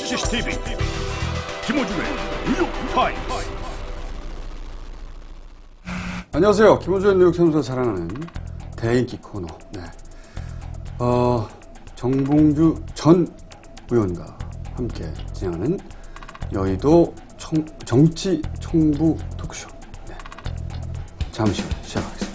CCTV 김호준의 뉴욕타임스. 안녕하세요. 김호준 뉴욕타임스가 자랑하는 대인기 코너. 네. 정봉주 전 의원과 함께 진행하는 여의도 정치 청부 토크쇼. 네. 잠시 후 시작하겠습니다.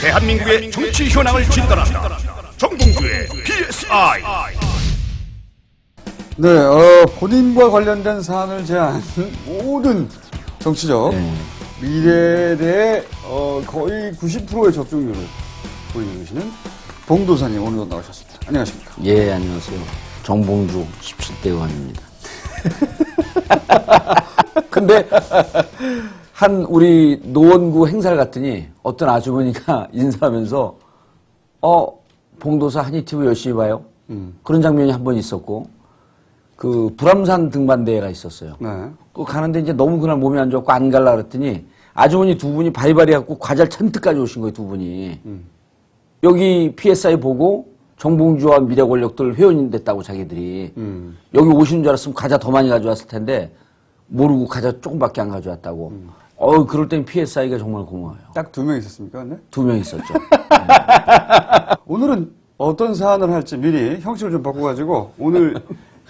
대한민국의 정치 현황을 진단한다. 정봉주의 PSI. 네, 본인과 관련된 사안을 제한 모든 정치적 미래에 대해 거의 90%의 적중률을 보이고 계시는 봉도사님 오늘도 나오셨습니다. 안녕하십니까? 예, 안녕하세요. 정봉주 17대 의원입니다. 근데 한 우리 노원구 행사를 갔더니 어떤 아주머니가 인사하면서 봉도사 한이TV 열심히 봐요. 그런 장면이 한 번 있었고 그 불암산 등반대회가 있었어요. 네. 그 가는데 이제 너무 그날 몸이 안 좋고 안 갈라 그랬더니 아주머니 두 분이 바리바리 갖고 과자를 잔뜩 오신 거예요, 두 분이. 여기 PSI 보고 정봉주와 미래 권력들 회원이 됐다고 자기들이. 여기 오시는 줄 알았으면 과자 더 많이 가져왔을 텐데 모르고 과자 조금밖에 안 가져왔다고. 그럴 땐 PSI가 정말 고마워요. 딱 2명 있었습니까? 네? 2명 있었죠. 오늘은 어떤 사안을 할지 미리 형식을 좀 바꿔가지고 오늘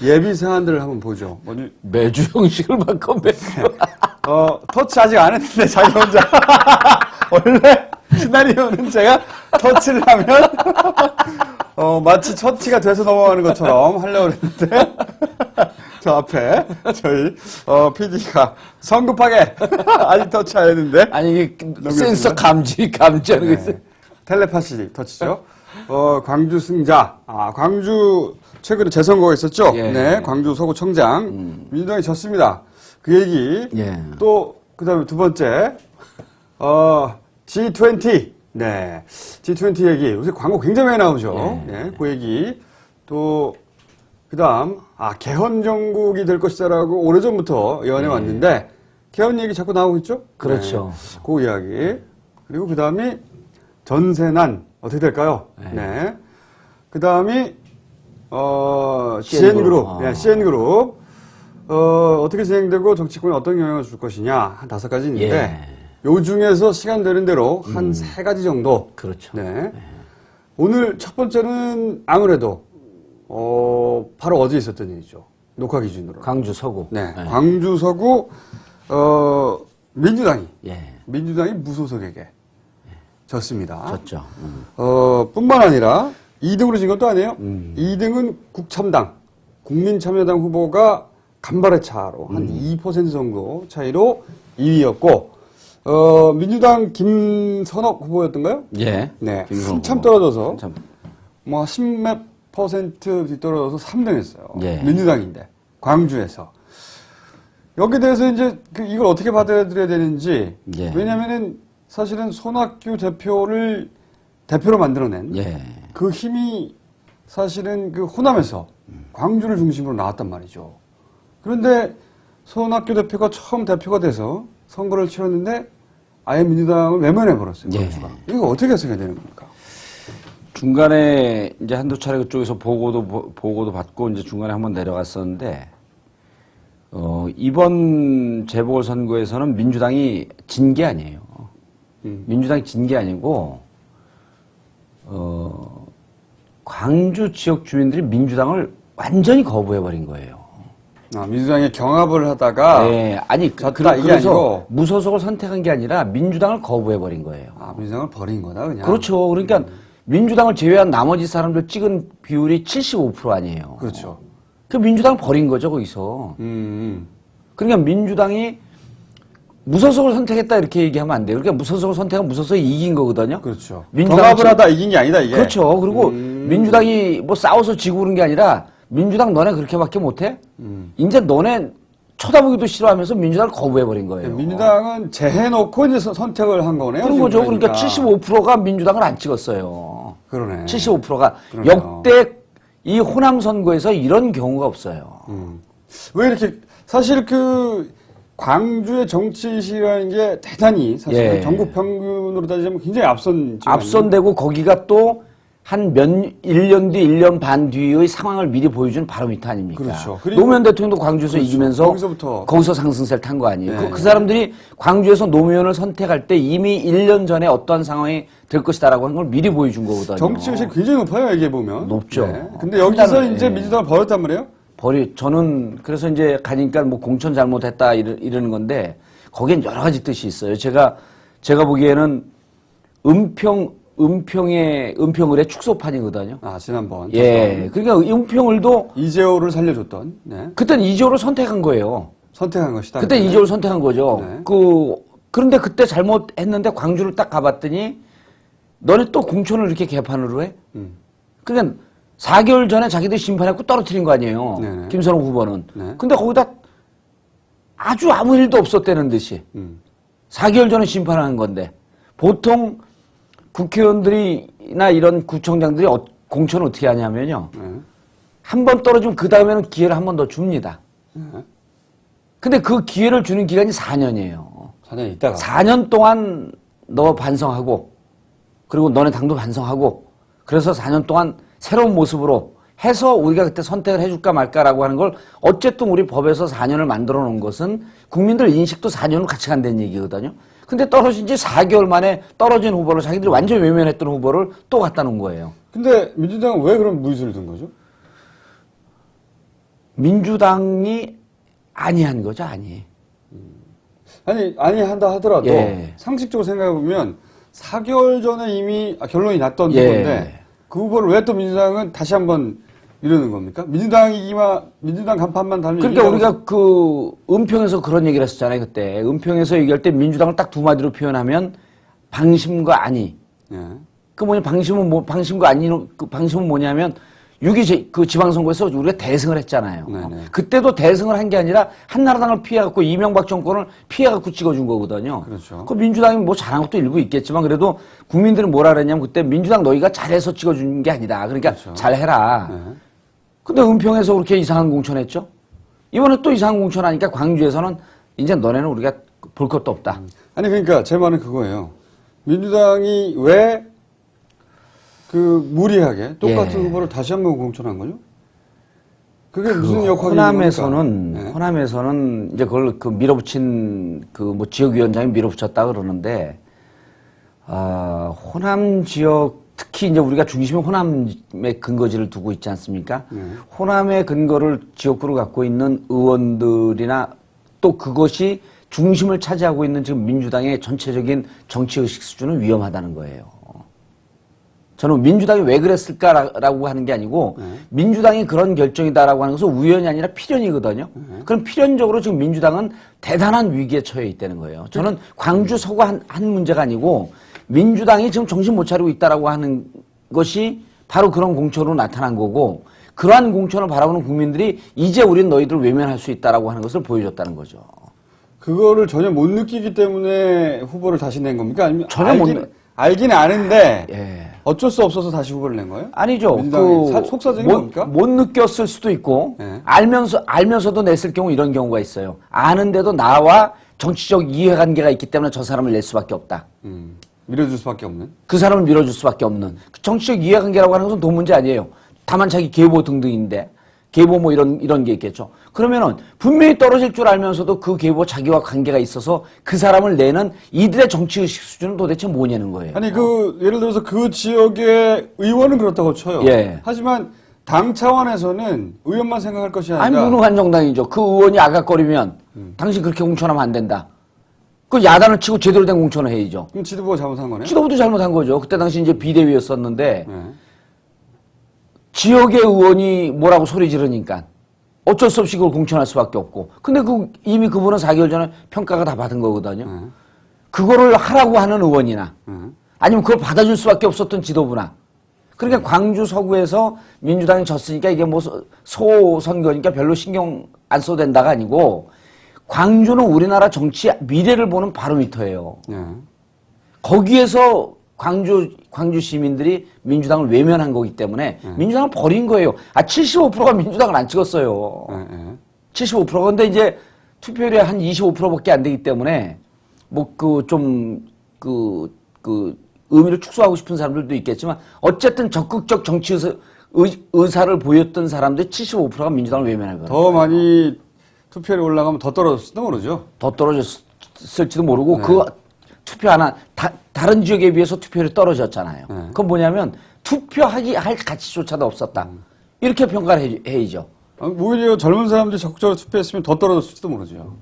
예비 사안들을 한번 보죠. 뭐지? 매주 형식을 바꿔 매주. 터치 아직 안 했는데 자기 혼자. 원래 시나리오는 제가 터치를 하면 마치 터치가 돼서 넘어가는 것처럼 하려고 했는데 저 앞에 저희 PD가 성급하게 아직 터치 안 했는데 아니 이게 센서 감지하는 거 있어요. 텔레파시 터치죠. 광주 승자. 광주 최근에 재선거가 있었죠. 예. 네, 광주 서구청장 민주당이 졌습니다. 그 얘기. 예. 또 그다음에 두 번째 G20. 네, G20 얘기. 요새 광고 굉장히 많이 나오죠. 예. 네, 그 얘기. 또 그다음 개헌 정국이 될 것이다라고 오래전부터 예언해 왔는데 개헌 얘기 자꾸 나오고 있죠. 그렇죠. 네, 그 이야기. 그리고 그다음이 전세난 어떻게 될까요? 네. 그다음이 CN그룹. 네, CN그룹. 어떻게 진행되고 정치권에 어떤 영향을 줄 것이냐. 한 5가지 있는데 예. 요 중에서 시간 되는 대로 한 3가지 정도. 그렇죠. 네. 오늘 첫 번째는 아무래도 바로 어제 있었던 일이죠. 녹화 기준으로. 광주 서구. 네. 광주 서구 민주당이 예. 무소속에게 졌습니다. 졌죠. 뿐만 아니라 2등으로 진 것도 아니에요. 2등은 국참당, 국민참여당 후보가 간발의 차로 한 2% 정도 차이로 2위였고, 민주당 김선옥 후보였던가요? 예. 네. 김선옥 한참 후보. 떨어져서, 한참. 뭐, 10몇 % 뒤떨어져서 3등 했어요. 예. 민주당인데, 광주에서. 여기에 대해서 이제 이걸 어떻게 받아들여야 되는지, 예. 왜냐면은 사실은 손학규 대표를 대표로 만들어낸 예. 그 힘이 사실은 그 호남에서 광주를 중심으로 나왔단 말이죠. 그런데 손학규 대표가 처음 대표가 돼서 선거를 치렀는데 아예 민주당을 외면해버렸어요. 예. 광주가. 이거 어떻게 해석해야 되는 겁니까? 중간에 이제 한두 차례 그쪽에서 보고도 받고 이제 중간에 한번 내려갔었는데, 이번 재보궐선거에서는 민주당이 진 게 아니에요. 민주당이 진 게 아니고, 광주 지역 주민들이 민주당을 완전히 거부해버린 거예요. 민주당이 경합을 하다가 네, 아니, 졌다, 이게 그래서 아니고. 무소속을 선택한 게 아니라 민주당을 거부해버린 거예요. 민주당을 버린 거다 그냥. 그렇죠. 그러니까 민주당을 제외한 나머지 사람들 찍은 비율이 75% 아니에요. 그렇죠. 그 민주당 버린 거죠, 거기서. 그러니까 민주당이 무소속을 선택했다 이렇게 얘기하면 안 돼요. 그러니까 무소속을 선택한 무소속이 이긴 거거든요. 그렇죠. 민주당이 경합을 하다 이긴 게 아니다 이게. 그렇죠. 그리고 민주당이 뭐 싸워서 지고 그런 게 아니라 민주당 너네 그렇게밖에 못해? 이제 너네 쳐다보기도 싫어하면서 민주당을 거부해버린 거예요. 민주당은 재해놓고 이제 선택을 한 거네요. 그런 거죠. 그러니까 75%가 민주당을 안 찍었어요. 그러네. 75%가 그러네요. 역대 이 호남 선거에서 이런 경우가 없어요. 왜 이렇게 사실 그 광주의 정치시라는 게 대단히 사실 예. 전국 평균으로 따지자면 굉장히 앞선 지역이에요. 앞선되고 거기가 또 한 1년 뒤, 1년 반 뒤의 상황을 미리 보여준 바로미터 아닙니까? 그렇죠. 그리고- 노무현 대통령도 광주에서 그렇죠. 이기면서 거기서부터. 거기서 상승세를 탄 거 아니에요? 네. 그 사람들이 광주에서 노무현을 선택할 때 이미 1년 전에 어떠한 상황이 될 것이다라고 하는 걸 미리 보여준 거거든요. 정치의식 굉장히 높아요, 얘기해 보면. 높죠. 근데 여기서 판단을, 이제 예. 민주당을 버렸단 말이에요? 저는 그래서 이제 가니까 뭐 공천 잘못했다 이러는 건데 거기엔 여러 가지 뜻이 있어요. 제가 보기에는 은평을의 축소판이거든요. 아, 지난번. 예. 그러니까 은평을도 이재호를 살려줬던, 네. 그때는 이재호를 선택한 거예요. 선택한 것이다. 그때 그러면. 이재호를 선택한 거죠. 네. 그런데 그때 잘못했는데 광주를 딱 가봤더니 너네 또 공천을 이렇게 개판으로 해? 그러니까 4개월 전에 자기들이 심판했고 떨어뜨린 거 아니에요. 네네. 김선호 후보는. 네. 근데 거기다 아주 아무 일도 없었다는 듯이 4개월 전에 심판한 건데 보통 국회의원들이나 이런 구청장들이 공천을 어떻게 하냐면요. 네. 한 번 떨어지면 그 다음에는 기회를 한 번 더 줍니다. 근데 그 기회를 주는 기간이 4년이에요. 4년 있다가. 4년 동안 너 반성하고 그리고 너네 당도 반성하고 그래서 4년 동안 새로운 모습으로 해서 우리가 그때 선택을 해줄까 말까라고 하는 걸 어쨌든 우리 법에서 4년을 만들어 놓은 것은 국민들 인식도 4년을 같이 간다는 얘기거든요. 근데 떨어진 지 4개월 만에 떨어진 후보를 자기들이 완전히 외면했던 후보를 또 갖다 놓은 거예요. 근데 민주당은 왜 그런 무리수를 둔 거죠? 민주당이 아니한 거죠, 아니. 아니 한다 하더라도 예. 상식적으로 생각해보면 4개월 전에 이미 결론이 났던 예. 후보인데 그 후보를 왜 또 민주당은 다시 한번 이러는 겁니까? 민주당 간판만 달면 그러니까 이기라고 우리가 그 은평에서 그런 얘기를 했었잖아요, 그때. 은평에서 얘기할 때 민주당을 딱 두 마디로 표현하면 방심과 아니. 예. 방심과 아니, 그 방심은 뭐냐면 6.2 그 지방선거에서 우리가 대승을 했잖아요. 네네. 그때도 대승을 한 게 아니라 한나라당을 피해갖고 이명박 정권을 피해갖고 찍어준 거거든요. 그렇죠. 그 민주당이 뭐 잘한 것도 일부 있겠지만 그래도 국민들은 뭐라 그랬냐면 그때 민주당 너희가 잘해서 찍어준 게 아니다. 그러니까 그렇죠. 잘해라. 네. 근데 은평에서 그렇게 이상한 공천했죠? 이번에 또 이상한 공천하니까 광주에서는 이제 너네는 우리가 볼 것도 없다. 아니 그러니까 제 말은 그거예요. 민주당이 왜 그 무리하게 똑같은 예. 후보를 다시 한번 공천한 거죠? 그게 무슨 역할이 호남에서는 이제 그걸 그 밀어붙인 그 뭐 지역위원장이 밀어붙였다 그러는데 호남 지역 특히 이제 우리가 중심에 호남의 근거지를 두고 있지 않습니까? 호남의 근거를 지역구로 갖고 있는 의원들이나 또 그것이 중심을 차지하고 있는 지금 민주당의 전체적인 정치의식 수준은 위험하다는 거예요. 저는 민주당이 왜 그랬을까라고 하는 게 아니고 민주당이 그런 결정이다라고 하는 것은 우연이 아니라 필연이거든요. 그럼 필연적으로 지금 민주당은 대단한 위기에 처해 있다는 거예요. 저는 광주 서구 한 문제가 아니고 민주당이 지금 정신 못 차리고 있다라고 하는 것이 바로 그런 공천으로 나타난 거고 그러한 공천을 바라보는 국민들이 이제 우리는 너희들을 외면할 수 있다라고 하는 것을 보여줬다는 거죠. 그거를 전혀 못 느끼기 때문에 후보를 다시 낸 겁니까? 아니면 전혀 알긴 아는데 예. 어쩔 수 없어서 다시 후보를 낸 거예요? 아니죠. 민주당이 속사정인 겁니까? 못 느꼈을 수도 있고, 네. 알면서도 냈을 경우 이런 경우가 있어요. 아는데도 나와 정치적 이해관계가 있기 때문에 저 사람을 낼 수밖에 없다. 밀어줄 수밖에 없는. 그 사람을 밀어줄 수밖에 없는. 정치적 이해관계라고 하는 것은 돈 문제 아니에요. 다만 자기 계보 등등인데, 계보 뭐 이런 게 있겠죠. 그러면은 분명히 떨어질 줄 알면서도 그 계보 자기와 관계가 있어서 그 사람을 내는 이들의 정치의식 수준은 도대체 뭐냐는 거예요. 아니 예를 들어서 그 지역의 의원은 그렇다고 쳐요. 예. 하지만 당 차원에서는 의원만 생각할 것이 아니, 아니라 무능한 정당이죠. 그 의원이 아각거리면 당신 그렇게 공천하면 안 된다. 그 야단을 치고 제대로 된 공천을 해야죠. 그럼 지도부가 잘못한 거네요. 지도부도 잘못한 거죠. 그때 당시 이제 비대위였었는데 네. 지역의 의원이 뭐라고 소리 지르니까 어쩔 수 없이 그걸 공천할 수밖에 없고. 근데 이미 그분은 4개월 전에 평가가 다 받은 거거든요. 그거를 하라고 하는 의원이나 아니면 그걸 받아줄 수밖에 없었던 지도부나. 그러니까 광주 서구에서 민주당이 졌으니까 이게 뭐 소선거니까 별로 신경 안 써도 된다가 아니고 광주는 우리나라 정치 미래를 보는 바로미터예요. 네. 거기에서 광주 시민들이 민주당을 외면한 거기 때문에 민주당을 버린 거예요. 75%가 민주당을 안 찍었어요. 75%가. 근데 이제 투표율이 한 25%밖에 안 되기 때문에 뭐 의미를 축소하고 싶은 사람들도 있겠지만 어쨌든 적극적 정치 의사를 보였던 사람들 75%가 민주당을 외면하거든요. 더 많이 투표율이 올라가면 더 떨어졌을지도 모르죠. 더 떨어졌을지도 모르고 네. 그 투표 하나 다른 지역에 비해서 투표율이 떨어졌잖아요. 네. 그건 뭐냐면 할 가치조차도 없었다. 이렇게 평가를 해야죠. 오히려 젊은 사람들이 적극적으로 투표했으면 더 떨어졌을지도 모르죠.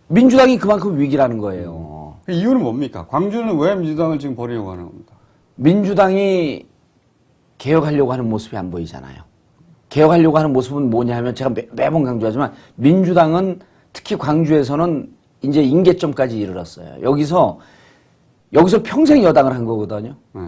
민주당이 그만큼 위기라는 거예요. 그 이유는 뭡니까? 광주는 왜 민주당을 지금 버리려고 하는 겁니까? 민주당이 개혁하려고 하는 모습이 안 보이잖아요. 개혁하려고 하는 모습은 뭐냐 하면 제가 매번 강조하지만 민주당은 특히 광주에서는 이제 임계점까지 이르렀어요. 여기서 평생 여당을 한 거거든요. 네.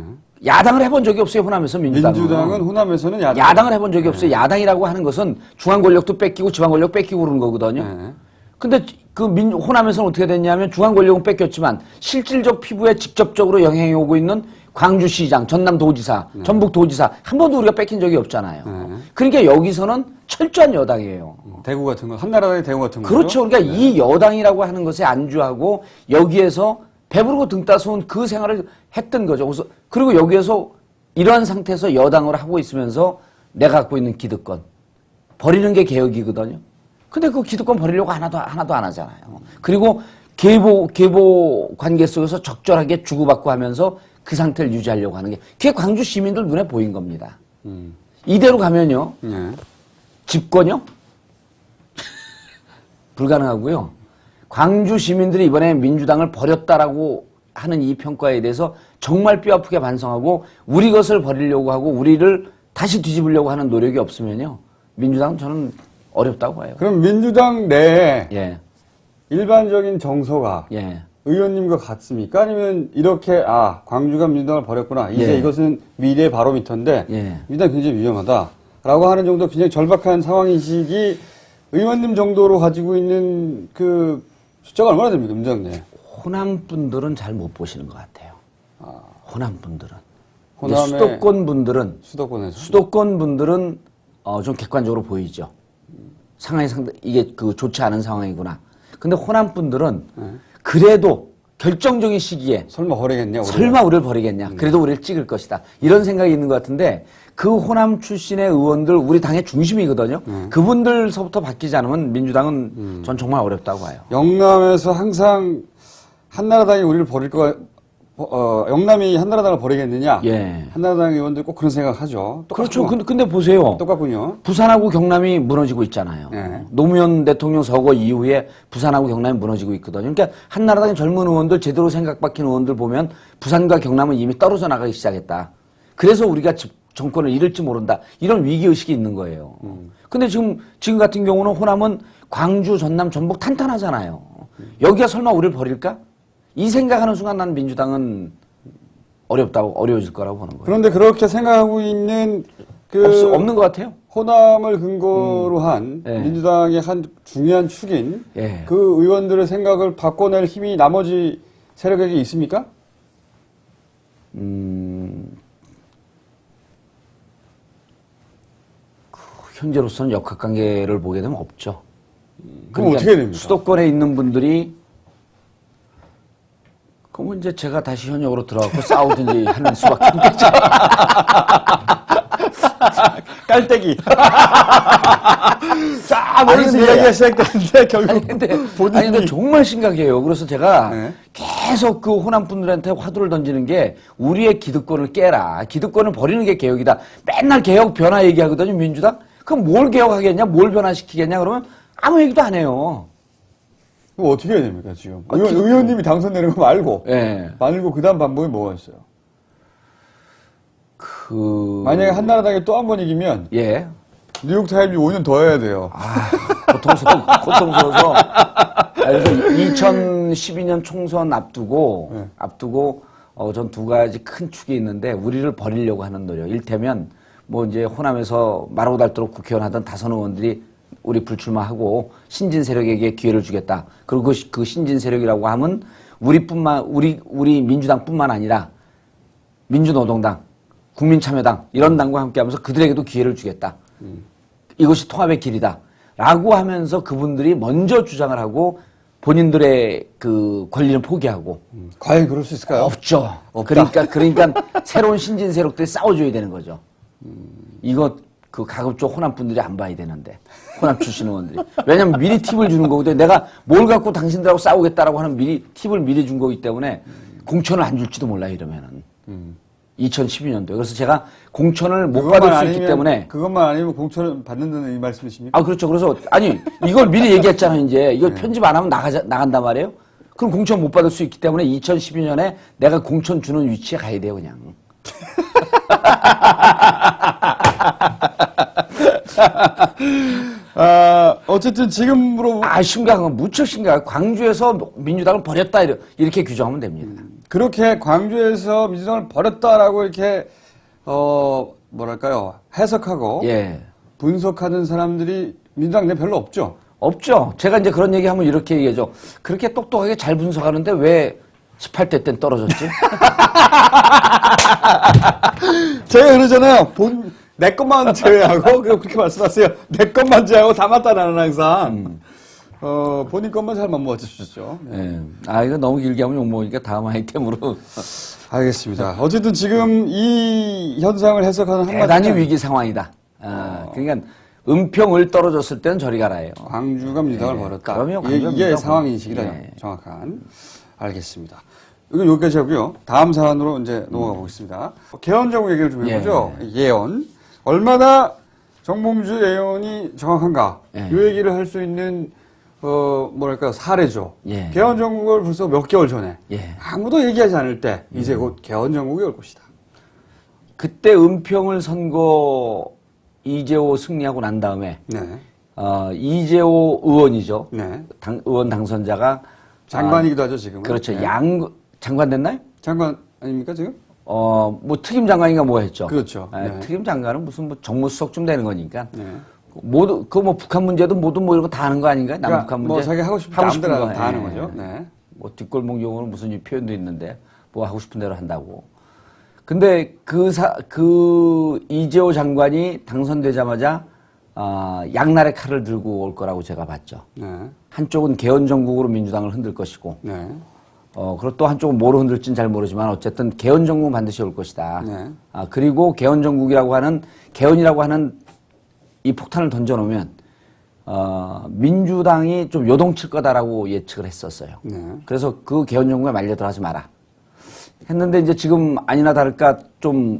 야당을 해본 적이 없어요, 호남에서 민주당은. 민주당은 호남에서는 야당을 해본 적이 없어요. 야당이라고 하는 것은 중앙 권력도 뺏기고 지방 권력 뺏기고 그러는 거거든요. 네. 근데 호남에서는 어떻게 됐냐면 중앙 권력은 뺏겼지만 실질적 피부에 직접적으로 영향이 오고 있는 광주시장, 전남도지사, 전북도지사 한 번도 우리가 뺏긴 적이 없잖아요. 네. 그러니까 여기서는 철저한 여당이에요. 대구 같은 거, 한나라당의 대구 같은 거. 그렇죠. 그러니까 이 여당이라고 하는 것에 안주하고 여기에서 배부르고 등 따스운 그 생활을 했던 거죠. 그리고 여기에서 이러한 상태에서 여당을 하고 있으면서 내가 갖고 있는 기득권 버리는 게 개혁이거든요. 근데 그 기득권 버리려고 하나도 안 하잖아요. 그리고 계보 관계 속에서 적절하게 주고받고 하면서 그 상태를 유지하려고 하는 게 그게 광주 시민들 눈에 보인 겁니다. 이대로 가면요. 네. 집권요? 불가능하고요. 광주 시민들이 이번에 민주당을 버렸다라고 하는 이 평가에 대해서 정말 뼈아프게 반성하고 우리 것을 버리려고 하고 우리를 다시 뒤집으려고 하는 노력이 없으면요. 민주당은 저는 어렵다고 봐요. 그럼 민주당 내에 예. 일반적인 정서가 예. 의원님과 같습니까? 아니면 이렇게 광주가 민주당을 버렸구나. 이제 예. 이것은 미래의 바로미터인데 예. 민주당 굉장히 위험하다라고 하는 정도 굉장히 절박한 상황인식이 의원님 정도로 가지고 있는 그 숫자가 얼마나 됩니까? 민주당 내에. 호남 분들은 잘 못 보시는 것 같아요. 호남 분들은. 호남의 수도권 분들은 수도권에서 좀 객관적으로 보이죠. 상황이 이게 좋지 않은 상황이구나. 근데 호남 분들은 그래도 결정적인 시기에 설마 버리겠냐? 설마 우리를 버리겠냐? 그래도 우리를 찍을 것이다. 이런 생각이 있는 것 같은데 그 호남 출신의 의원들 우리 당의 중심이거든요. 그분들서부터 바뀌지 않으면 민주당은 전 정말 어렵다고 봐요. 영남에서 항상 한나라당이 우리를 버릴 영남이 한나라당을 버리겠느냐? 예. 한나라당 의원들 꼭 그런 생각하죠. 그렇죠. 근데 보세요. 똑같군요. 부산하고 경남이 무너지고 있잖아요. 네. 노무현 대통령 서거 이후에 부산하고 경남이 무너지고 있거든요. 그러니까 한나라당의 젊은 의원들 제대로 생각 박힌 의원들 보면 부산과 경남은 이미 떨어져 나가기 시작했다. 그래서 우리가 정권을 잃을지 모른다. 이런 위기의식이 있는 거예요. 근데 지금 같은 경우는 호남은 광주, 전남, 전북 탄탄하잖아요. 여기가 설마 우리를 버릴까? 이 생각하는 순간 난 민주당은 어려워질 거라고 보는 거예요. 그런데 그렇게 생각하고 있는 없는 것 같아요. 호남을 근거로 한 예. 민주당의 한 중요한 축인 예. 그 의원들의 생각을 바꿔낼 힘이 나머지 세력에게 있습니까? 현재로서는 역학관계를 보게 되면 없죠. 그럼 어떻게 됩니까? 수도권에 있는 분들이 그러면 이제 제가 다시 현역으로 들어가고 싸우든지 하는 수밖에 없겠죠. 깔때기. 자, 멀리서 이야기가 시작됐는데 결국 근데 정말 심각해요. 그래서 제가 네. 계속 그 호남 분들한테 화두를 던지는 게 우리의 기득권을 깨라. 기득권을 버리는 게 개혁이다. 맨날 개혁 변화 얘기하거든요, 민주당. 그럼 뭘 개혁하겠냐? 뭘 변화시키겠냐? 그러면 아무 얘기도 안 해요. 그럼 어떻게 해야 됩니까, 지금? 의원님이 당선되는 거 말고. 예. 말고 그 다음 방법이 뭐가 있어요? 만약에 그 한나라당이 또 한 번 이기면 예. 뉴욕타임즈 5년 더 해야 돼요. 고통스러워서. 그래서 2012년 총선 앞두고 전 두 가지 큰 축이 있는데 우리를 버리려고 하는 노력. 일테면 뭐 이제 호남에서 마르고 닳도록 국회의원 하던 다선 의원들이 우리 불출마하고 신진 세력에게 기회를 주겠다. 그리고 그 신진 세력이라고 하면 우리 민주당뿐만 아니라 민주노동당, 국민참여당 이런 당과 함께하면서 그들에게도 기회를 주겠다. 이것이 통합의 길이다. 라고 하면서 그분들이 먼저 주장을 하고 본인들의 그 권리를 포기하고. 과연 그럴 수 있을까요? 없죠. 없다. 그러니까 새로운 신진 세력들이 싸워줘야 되는 거죠. 이거 그 가급적 호남 분들이 안 봐야 되는데. 호남 출신 의원들이. 왜냐면 미리 팁을 주는 거거든요. 내가 뭘 갖고 당신들하고 싸우겠다라고 하는 팁을 미리 준 거기 때문에 공천을 안 줄지도 몰라요, 이러면은. 2012년도에. 그래서 제가 공천을 못 받을 수 있기 때문에. 그것만 아니면 공천을 받는다는 이 말씀이십니까? 아, 그렇죠. 그래서, 아니, 이걸 미리 얘기했잖아요, 이제. 이걸 편집 안 하면 나간단 말이에요? 그럼 공천 못 받을 수 있기 때문에 2012년에 내가 공천 주는 위치에 가야 돼요, 그냥. 어쨌든 지금으로. 심각한 건 무척 심각한. 광주에서 민주당을 버렸다, 이렇게 규정하면 됩니다. 그렇게 광주에서 민주당을 버렸다라고 이렇게, 뭐랄까요. 해석하고. 예. 분석하는 사람들이 민주당 내 별로 없죠. 없죠. 제가 이제 그런 얘기 하면 이렇게 얘기하죠. 그렇게 똑똑하게 잘 분석하는데 왜 18대 땐 떨어졌지? 제가 그러잖아요. 내 것만 제외하고, 그렇게 말씀하세요. 내 것만 제외하고 다 맞다, 나는 항상. 본인 것만 잘만 모아주시죠. 예. 이거 너무 길게 하면 욕먹으니까 다음 아이템으로. 알겠습니다. 어쨌든 지금 이 현상을 해석하는 대단히 한마디는 위기 상황이다. 그러니까 은평을 떨어졌을 때는 저리 가라요. 광주가 민주당을 버렸다. 그럼요, 이게 광주가 상황인식이다. 예. 정확한. 알겠습니다. 이건 여기까지 하고요. 다음 사안으로 이제 넘어가 보겠습니다. 개헌정국 얘기를 좀 해보죠. 예언. 얼마나 정봉주 예언이 정확한가. 예. 이 얘기를 할 수 있는 뭐랄까 사례죠. 예. 개헌정국을 벌써 몇 개월 전에 예. 아무도 얘기하지 않을 때 이제 곧 개헌정국이 올 것이다. 그때 은평을 선거 이재호 승리하고 난 다음에 네. 이재호 의원이죠. 네. 의원 당선자가 장관이기도 하죠, 지금. 그렇죠. 네. 장관 됐나요? 장관 아닙니까, 지금? 뭐 특임 장관인가 뭐 했죠. 그렇죠. 네. 특임 장관은 무슨 뭐 정무수석쯤 되는 거니까. 네. 모두 뭐 북한 문제도 모두 뭐 이런 거 다 하는 거 아닌가요? 남북한 문제. 뭐 자기 하고 싶은 마음대로 다 하는 거죠. 네. 뭐 뒷골목용어는 무슨 이 표현도 있는데 뭐 하고 싶은 대로 한다고. 근데 그 이재호 장관이 당선되자마자 양날의 칼을 들고 올 거라고 제가 봤죠. 네. 한쪽은 개헌정국으로 민주당을 흔들 것이고, 네. 그리고 또 한쪽은 뭐로 흔들지는 잘 모르지만 어쨌든 개헌정국은 반드시 올 것이다. 네. 그리고 개헌정국이라고 하는 개헌이라고 하는 이 폭탄을 던져놓으면 민주당이 좀 요동칠 거다라고 예측을 했었어요. 네. 그래서 그 개헌정국에 말려들어가지 마라. 했는데 이제 지금 아니나 다를까 좀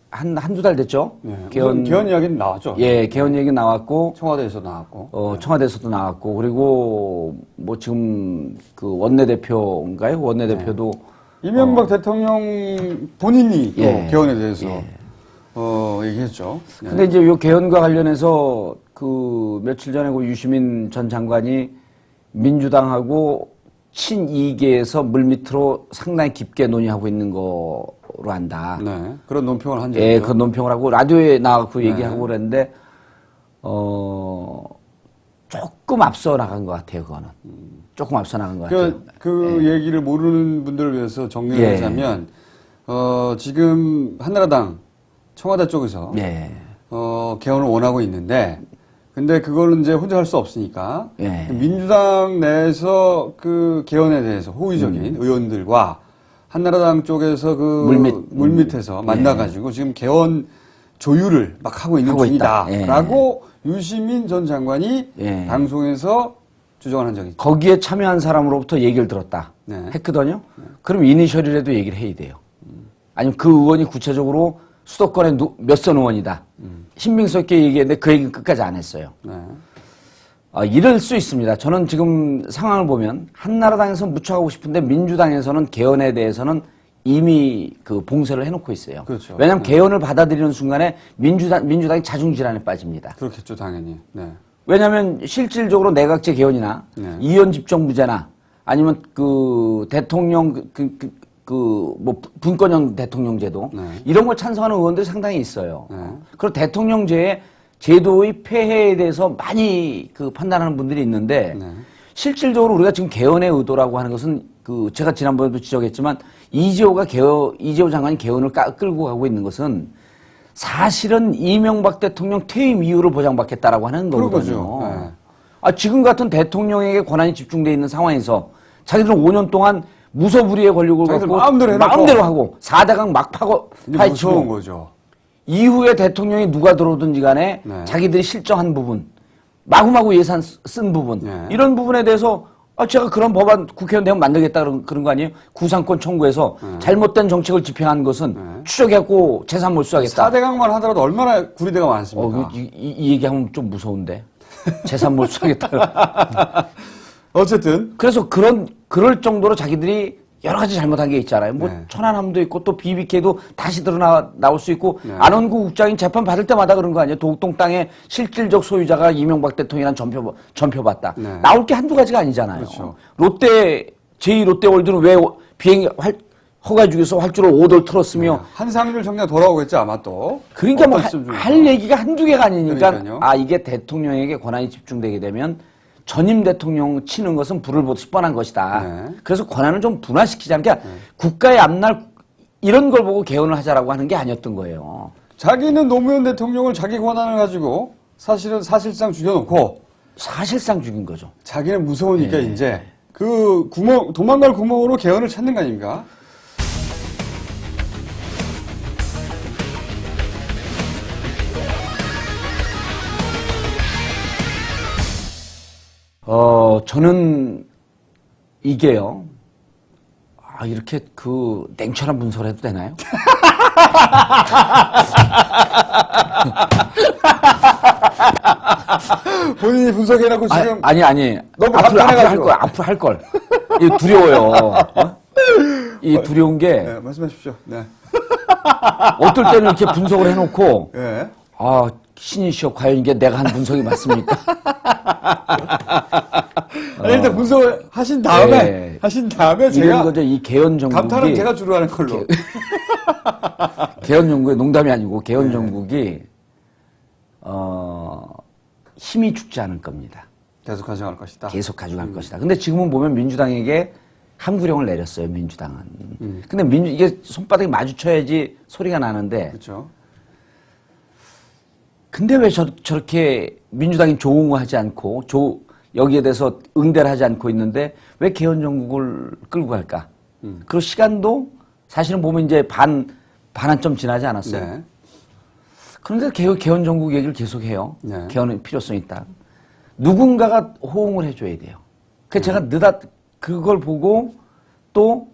한두 달 됐죠? 네. 개헌 이야기는 나왔죠. 예, 개헌 얘기 나왔고. 청와대에서 나왔고. 청와대에서도 나왔고. 그리고 뭐 지금 그 원내대표인가요? 원내대표도. 이명박 대통령 본인이 또 예. 개헌에 대해서 얘기했죠. 네. 근데 이제 요 개헌과 관련해서 그 며칠 전에 그 유시민 전 장관이 민주당하고 친이계에서 물밑으로 상당히 깊게 논의하고 있는 거로 안다. 네. 그런 논평을 한 적이 예, 있죠. 그 논평을 하고 라디오에 나가고 네. 얘기하고 그랬는데 조금 앞서 나간 것 같아요. 그거는 조금 앞서 나간 것 같아요. 그 얘기를 모르는 분들을 위해서 정리를 예. 하자면 지금 한나라당 청와대 쪽에서 예. 개헌을 원하고 있는데 근데 그거는 이제 혼자 할 수 없으니까 예. 민주당 내에서 그 개헌에 대해서 호의적인 의원들과 한나라당 쪽에서 그 물밑에서 만나가지고 지금 개헌 조율을 막 하고 있는 중이다라고 유시민 전 장관이 방송에서 주장을 한 적이 있죠. 거기에 참여한 사람으로부터 얘기를 들었다. 네. 했거든요. 그럼 이니셜이라도 얘기를 해야 돼요. 아니면 그 의원이 구체적으로 수도권의 몇 선 의원이다. 신빙성 있게 얘기했는데 그 얘기는 끝까지 안 했어요. 네. 이럴 수 있습니다. 저는 지금 상황을 보면 한나라당에서 무척 하고 싶은데 민주당에서는 개헌에 대해서는 이미 그 봉쇄를 해놓고 있어요. 그렇죠. 왜냐하면 개헌을 받아들이는 순간에 민주당이 자중질환에 빠집니다. 그렇겠죠, 당연히. 네. 왜냐하면 실질적으로 내각제 개헌이나 네. 이원 집정부제나 아니면 그 대통령 뭐 분권형 대통령제도 네. 이런 걸 찬성하는 의원들이 상당히 있어요. 네. 그리고 대통령제의 제도의 폐해에 대해서 많이 그 판단하는 분들이 있는데 네. 실질적으로 우리가 지금 개헌의 의도라고 하는 것은 그 제가 지난번에도 지적했지만 이재호 장관이 개헌을 끌고 가고 있는 것은 사실은 이명박 대통령 퇴임 이후를 보장받겠다라고 하는 거거든요. 네. 지금 같은 대통령에게 권한이 집중되어 있는 상황에서 자기들은 5년 동안 무소불위의 권력을 자기들 갖고 마음대로 해놓고 마음대로 하고 4대강 막 이제 파헤치고 무서운 거죠. 이후에 대통령이 누가 들어오든지 간에 네. 자기들이 실정한 부분, 마구마구 예산 쓴 부분, 네. 이런 부분에 대해서 제가 그런 법안 국회의원 되면 만들겠다 그런 거 아니에요? 구상권 청구해서 잘못된 정책을 집행한 것은 추적해갖고 재산 몰수하겠다. 4대강만 하더라도 얼마나 구리대가 많습니까? 이 얘기하면 좀 무서운데. 재산 몰수하겠다. 어쨌든 그래서 그럴 정도로 자기들이 여러 가지 잘못한 게 있잖아요. 뭐 네. 천안함도 있고 또 BBK도 다시 나올 수 있고 네. 안원구 국장이 재판 받을 때마다 그런 거 아니에요? 도곡동 땅의 실질적 소유자가 이명박 대통령이란 전표받다. 네. 나올 게 한두 가지가 아니잖아요. 그렇죠. 제2롯데월드는 왜 비행 허가 주기서 활주로 5돌 틀었으며 한상률 정량 돌아오겠죠 아마 또. 그러니까 뭐 어떤 시점 중에서. 할 얘기가 한두 개가 아니니까 그러니까요. 이게 대통령에게 권한이 집중되게 되면 전임 대통령 치는 것은 불을 보듯이 뻔한 것이다. 네. 그래서 권한을 좀 분화시키자는 게 국가의 앞날 이런 걸 보고 개헌을 하자라고 하는 게 아니었던 거예요. 자기는 노무현 대통령을 자기 권한을 가지고 사실상 죽여놓고 사실상 죽인 거죠. 자기는 무서우니까 네. 이제 그 도망갈 구멍으로 개헌을 찾는 거 아닙니까? 저는 이게요. 이렇게 냉철한 분석을 해도 되나요? 본인이 분석해놓고 지금 아니. 너무 앞으로 답답해가지고. 할 걸. 이게 두려워요. 이 두려운 게 네, 말씀하십시오. 네. 어떨 때는 이렇게 분석을 해놓고 예. 신이시여 과연 이게 내가 한 분석이 맞습니까? 아니, 일단 분석을 하신 다음에 네. 제가 이런 거죠. 이 개헌 감탄은 정국이 제가 주로 하는 걸로. 개헌 정국의 농담이 아니고 개헌 정국이 힘이 죽지 않을 겁니다. 계속 가져갈 것이다. 계속 가져갈 것이다. 근데 지금은 보면 민주당에게 함구령을 내렸어요. 민주당은. 근데 이게 손바닥이 마주쳐야지 소리가 나는데 그렇죠. 근데 왜 저렇게 민주당이 조응하지 않고 여기에 대해서 응대를 하지 않고 있는데 왜 개헌 정국을 끌고 갈까? 그 시간도 사실은 보면 이제 반환점 지나지 않았어요. 네. 그런데 개헌 정국 얘기를 계속해요. 네. 개헌의 필요성이 있다. 누군가가 호응을 해줘야 돼요. 그래서 제가 그걸 보고 또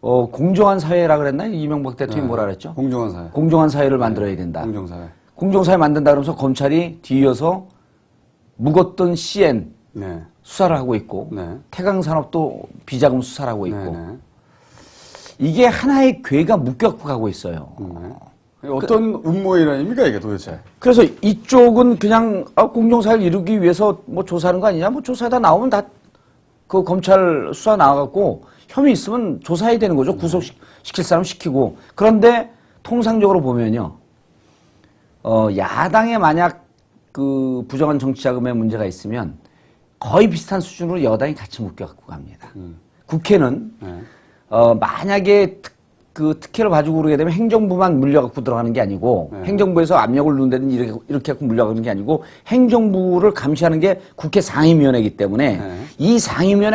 공정한 사회라 그랬나요? 이명박 대통령이 뭐라 그랬죠? 공정한 사회. 공정한 사회를 만들어야 된다. 공정사회. 공정사회 만든다 그러면서 검찰이 뒤이어서 묵었던 CN 네. 수사를 하고 있고 네. 태강산업도 비자금 수사를 하고 있고 네. 이게 하나의 궤가 묶여갖고 가고 있어요. 어떤 음모의 일환입니까 이게 도대체? 그래서 이쪽은 그냥 공정사회를 이루기 위해서 뭐 조사하는 거 아니냐? 뭐 조사하다 나오면 다 그 검찰 수사 나와갖고 혐의 있으면 조사해야 되는 거죠. 구속시킬 사람 시키고. 그런데 통상적으로 보면요. 야당에 만약 그 부정한 정치자금의 문제가 있으면 거의 비슷한 수준으로 여당이 같이 묶여갖고 갑니다. 국회는 네. 만약에 특혜를 봐주고 그러게 되면 행정부만 물려갖고 들어가는 게 아니고 행정부에서 압력을 넣는다든지 이렇게 갖고 물려가는 게 아니고 행정부를 감시하는 게 국회 상임위원회이기 때문에 이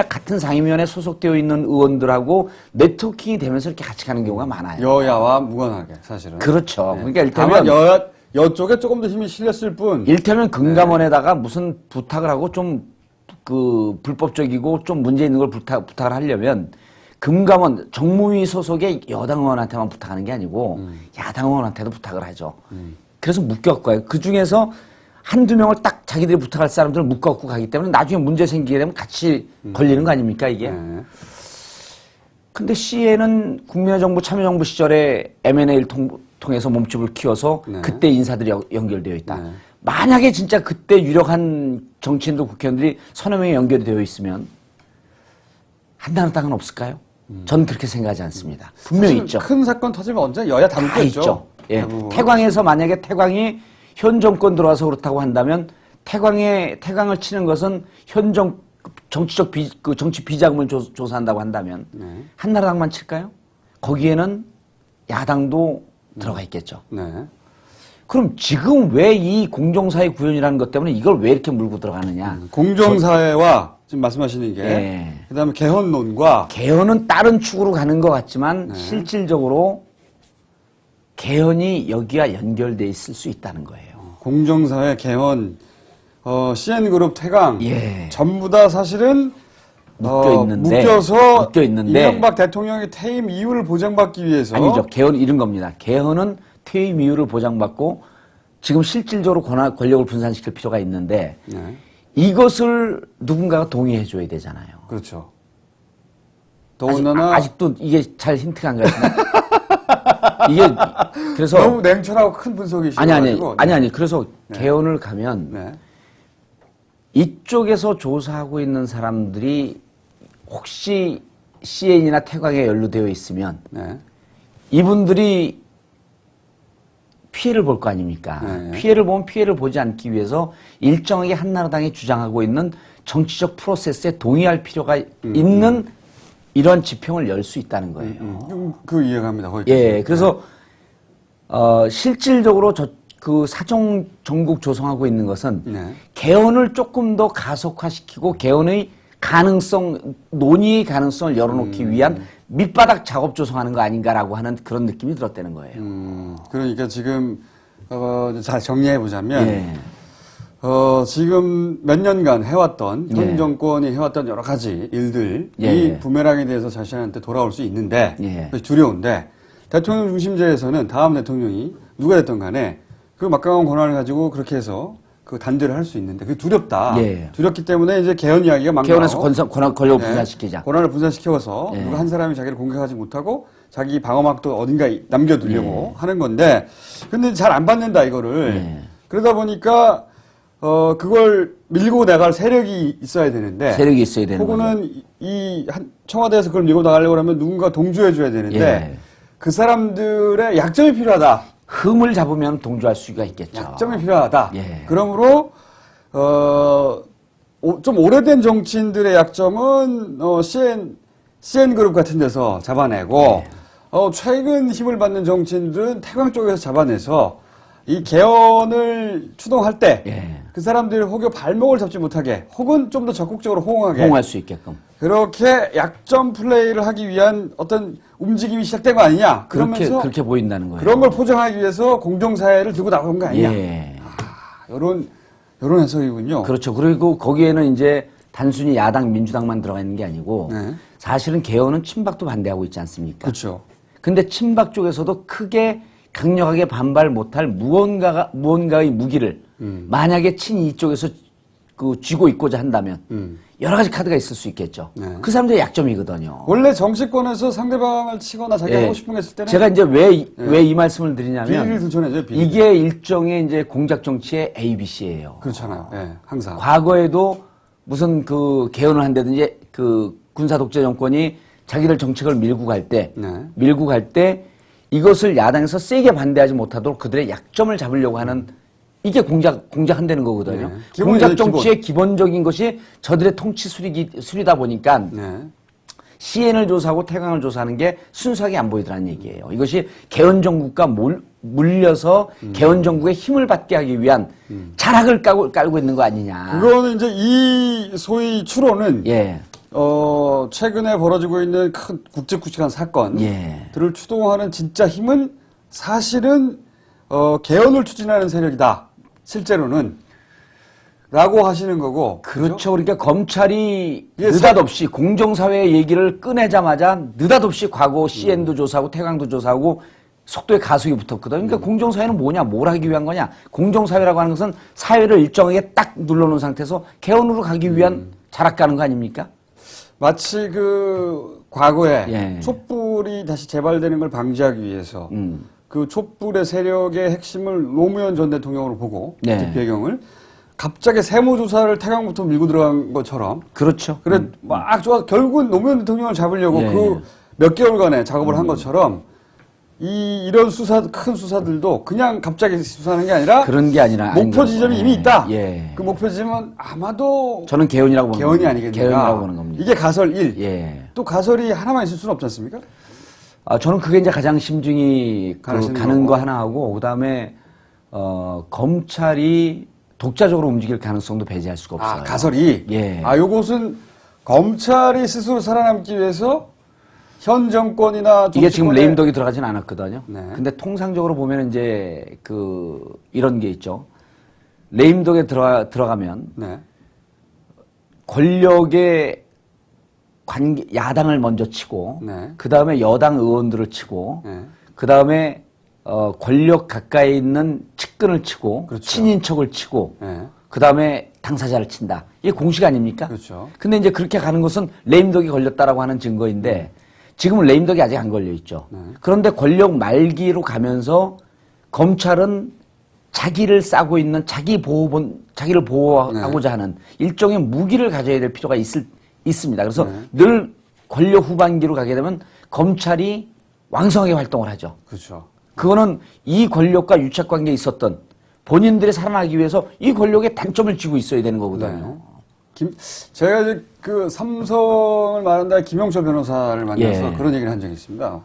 같은 상임위원회에 소속되어 있는 의원들하고 네트워킹이 되면서 이렇게 같이 가는 경우가 많아요. 여야와 무관하게 사실은. 그렇죠. 그러니까 다만 일테면 여쪽에 조금 더 힘이 실렸을 뿐. 일테면 금감원에다가 무슨 부탁을 하고 좀 불법적이고 좀 문제 있는 걸 부탁을 하려면 금감원 정무위 소속의 여당 의원한테만 부탁하는 게 아니고 야당 의원한테도 부탁을 하죠. 그래서 묶여갖고 가요. 그 중에서 한두 명을 딱 자기들이 부탁할 사람들을 묶어갖고 가기 때문에 나중에 문제 생기게 되면 같이 걸리는 거 아닙니까 이게. 근데 CN은 국민의 정부 참여정부 시절에 M&A를 통해서 몸집을 키워서 그때 인사들이 연결되어 있다. 만약에 진짜 그때 유력한 정치인들 국회의원들이 서너 명이 연결이 되어 있으면 한나라당은 없을까요? 저는 그렇게 생각하지 않습니다. 분명히 있죠. 큰 사건 터지면 언제 여야 다 묶였죠. 있죠. 예. 대부분. 태광에서 만약에 태광이 현 정권 들어와서 그렇다고 한다면 태광을 치는 것은 정치적 정치 비자금을 조사한다고 한다면 한나라당만 칠까요? 거기에는 야당도 들어가 있겠죠. 네. 그럼 지금 왜 이 공정사회 구현이라는 것 때문에 이걸 왜 이렇게 물고 들어가느냐? 공정사회와 지금 말씀하시는 게 예. 그다음에 개헌론과 개헌은 다른 축으로 가는 것 같지만 네. 실질적으로 개헌이 여기와 연결돼 있을 수 있다는 거예요. 공정사회 개헌, CN그룹 퇴강 예. 전부 다 사실은 묶여서 묶여 있는데 이명박 대통령의 퇴임 이후를 보장받기 위해서 아니죠. 개헌 이런 겁니다. 개헌은 퇴임 이후를 보장받고 지금 실질적으로 권력을 분산시킬 필요가 있는데 네. 이것을 누군가가 동의해 줘야 되잖아요. 그렇죠. 더군다나 아직도 이게 잘 힌트가 안 가시나? 이게 그래서 너무 냉철하고 큰 분석이시고 아니 그래서 개헌을 가면 네. 이쪽에서 조사하고 있는 사람들이 혹시 CN이나 태광에 연루되어 있으면 네. 이분들이 피해를 볼 거 아닙니까? 네. 피해를 보면 피해를 보지 않기 위해서 일정하게 한나라당이 주장하고 있는 정치적 프로세스에 동의할 필요가 있는 이런 지평을 열 수 있다는 거예요. 그 이해가 합니다. 거기까지. 예, 그래서 실질적으로 그 사정 정국 조성하고 있는 것은 네. 개헌을 조금 더 가속화시키고 개헌의 가능성, 논의의 가능성을 열어놓기 위한 밑바닥 작업 조성하는 거 아닌가라고 하는 그런 느낌이 들었다는 거예요. 그러니까 지금 잘 정리해 보자면 예. 지금 몇 년간 해왔던 현 예. 정권이 해왔던 여러 가지 일들이 예. 부메랑에 대해서 자신한테 돌아올 수 있는데 예. 그래서 두려운데 대통령 중심제에서는 다음 대통령이 누가 됐든 간에 그 막강한 권한을 가지고 그렇게 해서 그 단죄를 할 수 있는데 그게 두렵다. 예. 두렵기 때문에 이제 개헌 이야기가 막 개헌에서 나오고 권력을 분산시키자. 권한을 분산시켜서 예. 누가 한 사람이 자기를 공격하지 못하고 자기 방어막도 어딘가에 남겨두려고 하는 건데 근데 잘 안 받는다 이거를. 예. 그러다 보니까 그걸 밀고 나갈 세력이 있어야 되는데 세력이 있어야 되는 거죠. 혹은 청와대에서 그걸 밀고 나가려고 하면 누군가 동조해 줘야 되는데 예. 그 사람들의 약점이 필요하다. 흠을 잡으면 동조할 수가 있겠죠. 약점이 필요하다. 예. 그러므로 좀 오래된 정치인들의 약점은 CN그룹 같은 데서 잡아내고 예. 최근 힘을 받는 정치인들은 태광 쪽에서 잡아내서 이 개헌을 추동할 때 그 예. 사람들이 혹여 발목을 잡지 못하게 혹은 좀 더 적극적으로 호응할 수 있게끔. 그렇게 약점 플레이를 하기 위한 어떤 움직임이 시작된 거 아니냐. 그러면서 그렇게 보인다는 거예요. 그런 걸 포장하기 위해서 공정사회를 들고 나온 거 아니냐. 예. 요런 해석이군요. 그렇죠. 그리고 거기에는 이제 단순히 야당, 민주당만 들어가 있는 게 아니고 네. 사실은 개헌은 친박도 반대하고 있지 않습니까? 그렇죠. 근데 친박 쪽에서도 크게 강력하게 반발 못할 무언가의 무기를 만약에 친이 쪽에서 쥐고 있고자 한다면 여러 가지 카드가 있을 수 있겠죠. 네. 그 사람들의 약점이거든요. 원래 정치권에서 상대방을 치거나 자기가 예. 하고 싶은 게 있을 때는 제가 이제 왜 이 말씀을 드리냐면 비리를 들춰내죠. 비리. 이게 일종의 이제 공작 정치의 ABC예요. 그렇잖아요. 예, 항상. 과거에도 무슨 그 개헌을 한다든지 그 군사 독재 정권이 자기들 정책을 밀고 갈 때 이것을 야당에서 세게 반대하지 못하도록 그들의 약점을 잡으려고 하는 이게 공작한다는 거거든요. 네. 공작 정치의 기본적인 것이 저들의 통치 수리다 보니까 네. CN을 조사하고 태광을 조사하는 게 순수하게 안 보이더라는 얘기예요. 이것이 개헌 정국과 물려서 개헌 정국의 힘을 받게 하기 위한 자락을 깔고 있는 거 아니냐. 그거는 이제 이 소위 추론은 예. 최근에 벌어지고 있는 큰 굵직굵직한 사건들을 예. 추동하는 진짜 힘은 사실은 개헌을 추진하는 세력이다. 실제로는 라고 하시는 거고. 그렇죠. 그러니까 검찰이 이게 느닷없이 공정사회 얘기를 꺼내자마자 느닷없이 과거 CN도 조사하고 태광도 조사하고 속도에 가속이 붙었거든요. 그러니까 공정사회는 뭐냐, 뭘 하기 위한 거냐. 공정사회라고 하는 것은 사회를 일정하게 딱 눌러놓은 상태에서 개헌으로 가기 위한 자락 가는 거 아닙니까? 마치 그 과거에 예. 촛불이 다시 재발되는 걸 방지하기 위해서 그 촛불의 세력의 핵심을 노무현 전 대통령으로 보고 네. 그 배경을 갑자기 세무조사를 태광부터 밀고 들어간 것처럼 그렇죠. 그래 막 좋아 결국은 노무현 대통령을 잡으려고 예. 그 몇 개월간의 작업을 한 것처럼 이런 큰 수사들도 그냥 갑자기 수사하는 게 아니라 그런 게 아니라 목표 지점이 이미 있다. 예. 그 목표 지점은 아마도 저는 개헌이라고 보는 개헌이 겁니다. 아니겠는가. 개헌이라고 보는 겁니다. 이게 가설 1. 예. 또 가설이 하나만 있을 수는 없지 않습니까? 저는 그게 이제 가장 심중이 가시는 가는 거고. 거 하나 하고 그다음에 검찰이 독자적으로 움직일 가능성도 배제할 수가 없어요. 아, 가설이? 예. 아, 요것은 검찰이 스스로 살아남기 위해서 현 정권이나 이게 지금 정치권의- 레임덕이 들어가진 않았거든요. 네. 근데 통상적으로 보면 이제 이런 게 있죠. 레임덕에 들어가면 네. 권력의 야당을 먼저 치고, 네. 그 다음에 여당 의원들을 치고, 네. 그 다음에 권력 가까이 있는 측근을 치고, 그렇죠. 친인척을 치고, 네. 그 다음에 당사자를 친다. 이게 공식 아닙니까? 그렇죠. 근데 이제 그렇게 가는 것은 레임덕이 걸렸다라고 하는 증거인데, 지금은 레임덕이 아직 안 걸려 있죠. 네. 그런데 권력 말기로 가면서 검찰은 자기를 싸고 있는 자기를 보호하고자 하는 일종의 무기를 가져야 될 필요가 있습니다. 그래서 늘 권력 후반기로 가게 되면 검찰이 왕성하게 활동을 하죠. 그렇죠. 그거는 이 권력과 유착 관계에 있었던 본인들이 살아나기 위해서 이 권력에 단점을 쥐고 있어야 되는 거거든요. 제가 이제 그 삼성을 말한다 김영철 변호사를 만나서 예. 그런 얘기를 한 적이 있습니다.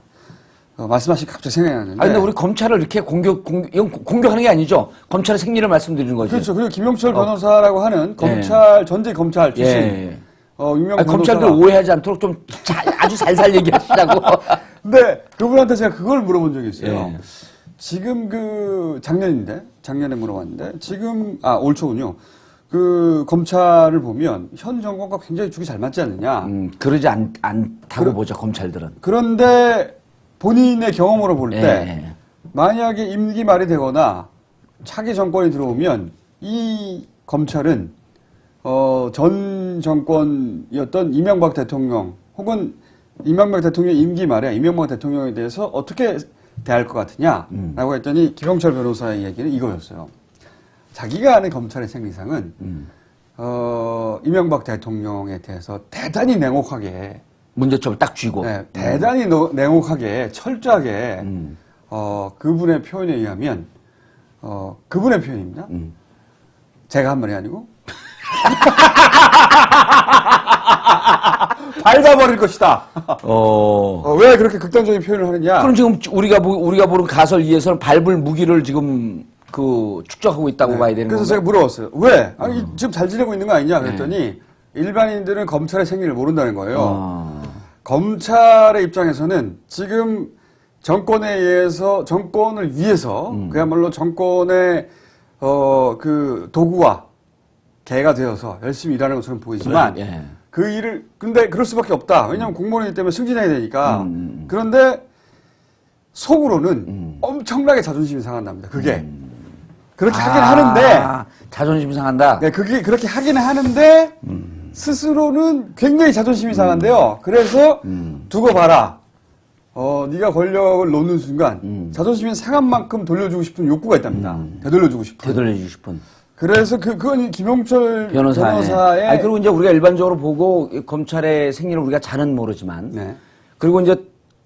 말씀하신 갑자기 생각이 났는데. 아 근데 우리 검찰을 이렇게 공격하는 게 아니죠. 검찰의 생리를 말씀드리는 거죠. 그렇죠. 그리고 김영철 변호사라고 하는 전직 검찰 출신 예. 유명 아니, 변호사가. 검찰들 오해하지 않도록 좀 아주 살살 얘기하시라고. 근데 그분한테 제가 그걸 물어본 적이 있어요. 예. 지금 작년에 물어봤는데 올 초군요. 그 검찰을 보면 현 정권과 굉장히 죽이 잘 맞지 않느냐. 그러지 않다고 보죠, 검찰들은. 그런데 본인의 경험으로 볼 때 예. 만약에 임기 말이 되거나 차기 정권이 들어오면 이 검찰은 전 정권이었던 이명박 대통령 혹은 이명박 대통령 임기 말에 이명박 대통령에 대해서 어떻게 대할 것 같으냐라고 했더니 김영철 변호사의 얘기는 이거였어요. 자기가 아는 검찰의 생리상은 이명박 대통령에 대해서 대단히 냉혹하게 문제점을 딱 쥐고. 대단히 냉혹하게 철저하게 그분의 표현에 의하면 그분의 표현입니다. 제가 한 말이 아니고 밟아버릴 것이다. 왜 그렇게 극단적인 표현을 하느냐? 그럼 지금 우리가 보는 가설 2에서는 밟을 무기를 지금 축적하고 있다고 봐야 되는 그래서 건가요? 제가 물어봤어요. 왜? 아니, 지금 잘 지내고 있는 거 아니냐? 그랬더니 일반인들은 검찰의 생리를 모른다는 거예요. 검찰의 입장에서는 지금 정권을 위해서 그야말로 정권의 그 도구와 개가 되어서 열심히 일하는 것처럼 보이지만 예. 그 일을 근데 그럴 수밖에 없다. 왜냐하면 공무원이기 때문에 승진해야 되니까. 그런데 속으로는 엄청나게 자존심이 상한답니다. 그게 그렇게 하긴 하는데 자존심이 상한다. 네, 그게 그렇게 하긴 하는데 스스로는 굉장히 자존심이 상한데요. 그래서 두고 봐라. 네가 권력을 놓는 순간 자존심이 상한 만큼 돌려주고 싶은 욕구가 있답니다. 되돌려주고 싶은. 되돌려주고 싶은. 그래서 그건 김용철 변호사의 아니, 그리고 이제 우리가 일반적으로 보고 검찰의 생리를 우리가 잘은 모르지만 네. 그리고 이제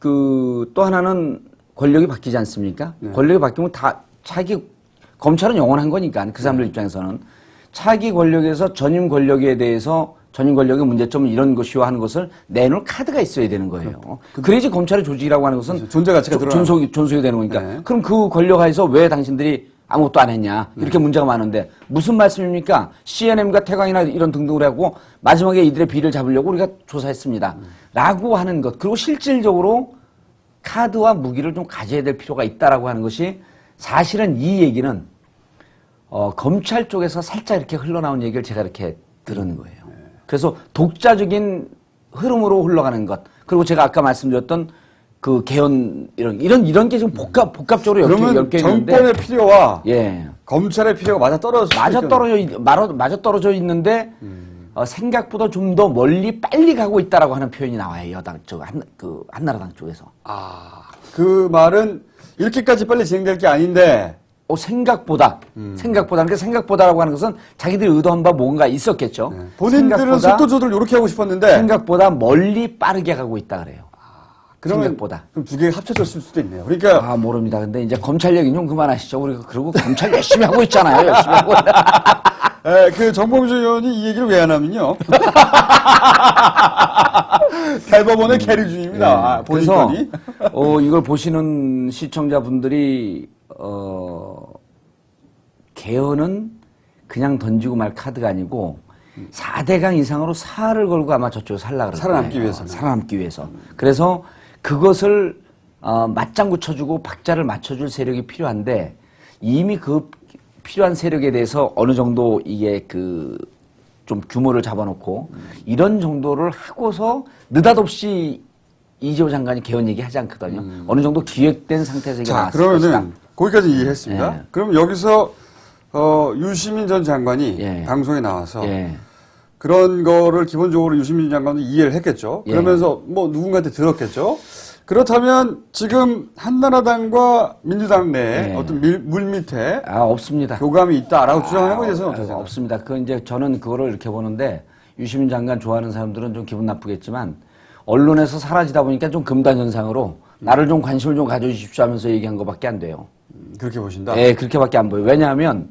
또 하나는 권력이 바뀌지 않습니까? 네. 권력이 바뀌면 다 검찰은 영원한 거니까 그 사람들 입장에서는 차기 권력에서 전임 권력에 대해서 전임 권력의 문제점은 이런 것이와 하는 것을 내놓을 카드가 있어야 되는 거예요. 그래야지 검찰의 조직이라고 하는 것은 존재 가치가 드러나는 존속이 되는 거니까. 네. 그럼 그 권력 하에서 왜 당신들이 아무것도 안 했냐. 이렇게 문제가 많은데 무슨 말씀입니까? CNM과 태광이나 이런 등등을 하고 마지막에 이들의 비리를 잡으려고 우리가 조사했습니다. 라고 하는 것. 그리고 실질적으로 카드와 무기를 좀 가져야 될 필요가 있다라고 하는 것이 사실은 이 얘기는 검찰 쪽에서 살짝 이렇게 흘러나온 얘기를 제가 이렇게 들은 거예요. 그래서 독자적인 흐름으로 흘러가는 것. 그리고 제가 아까 말씀드렸던 그 개헌 이런 게 지금 복합적으로 그러면 엮여 있는데 정권의 필요와 예. 검찰의 필요가 맞아 떨어져 있는데 생각보다 좀 더 멀리 빨리 가고 있다라고 하는 표현이 나와요. 여당 쪽 한나라당 쪽에서. 그 말은 이렇게까지 빨리 진행될 게 아닌데 그러니까 생각보다라고 하는 것은 자기들이 의도한 바 뭔가 있었겠죠. 네. 본인들은 속도 조절 이렇게 하고 싶었는데 생각보다 멀리 빠르게 가고 있다 그래요. 그러면 생각보다. 그럼 두 개가 합쳐졌을 수도 있네요. 그러니까 모릅니다. 근데 이제 검찰 얘기는 좀 그만하시죠. 우리가 그리고 검찰 열심히 하고 있잖아요. 열심히 하고. 그 정봉주 의원이 이 얘기를 왜 안 하면요. 대법원의 계류 중입니다. 본인 그래서 건이. 이걸 보시는 시청자분들이 개헌은 그냥 던지고 말 카드가 아니고 4대강 이상으로 살을 걸고 아마 저쪽에 살라 그럴 살아남기 거예요. 위해서는. 살아남기 위해서. 그래서 그것을 맞장구 쳐주고 박자를 맞춰줄 세력이 필요한데 이미 그 필요한 세력에 대해서 어느 정도 이게 좀 규모를 잡아놓고 이런 정도를 하고서 느닷없이 이재호 장관이 개헌 얘기 하지 않거든요. 어느 정도 기획된 상태에서 이게 자, 나왔을 그러면은 것이다. 거기까지 이해했습니다. 예. 그럼 여기서 유시민 전 장관이 예. 방송에 나와서 예. 그런 거를 기본적으로 유시민 장관도 이해를 했겠죠. 예. 그러면서 뭐 누군가한테 들었겠죠. 그렇다면 지금 한나라당과 민주당 내에 예. 어떤 물밑에 없습니다. 교감이 있다라고 주장하는 거에 대해서는 어떻게 생각하세요? 없습니다. 이제 저는 그거를 이렇게 보는데 유시민 장관 좋아하는 사람들은 좀 기분 나쁘겠지만 언론에서 사라지다 보니까 좀 금단 현상으로 나를 좀 관심을 좀 가져주십시오 하면서 얘기한 것밖에 안 돼요. 그렇게 보신다? 네, 그렇게밖에 안 보여요. 왜냐하면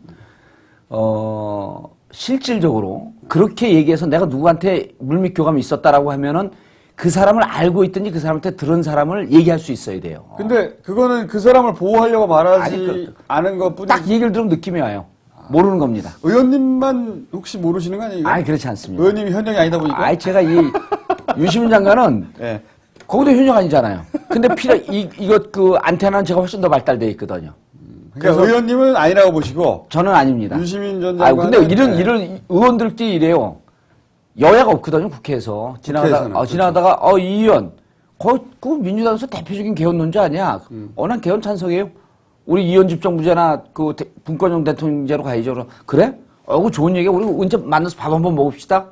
실질적으로 그렇게 얘기해서 내가 누구한테 물밑 교감이 있었다라고 하면은 그 사람을 알고 있든지 그 사람한테 들은 사람을 얘기할 수 있어야 돼요. 근데 그거는 그 사람을 보호하려고 말하지 아니, 않은 것뿐이지. 딱 얘기를 들으면 느낌이 와요. 모르는 겁니다. 의원님만 혹시 모르시는 거 아니에요? 아니, 그렇지 않습니다. 의원님이 현역이 아니다 보니까. 아니, 제가 이 유시민 장관은 예. 거기도 현역 아니잖아요. 근데 이거 안테나는 제가 훨씬 더 발달되어 있거든요. 그러니까 의원님은 아니라고 보시고 저는 아닙니다. 유시민 전 아 장관은 근데 이런 의원들끼리 이래요. 여야가 없거든요, 국회에서. 국회에서는, 지나가다가, 이 의원, 그 민주당에서 대표적인 개헌론자 아니야? 난 개헌 찬성이에요. 우리 이원 집정부제나 분권형 대통령제로 가야죠. 그래? 그거 좋은 얘기야. 우리 언제 만나서 밥 한번 먹읍시다.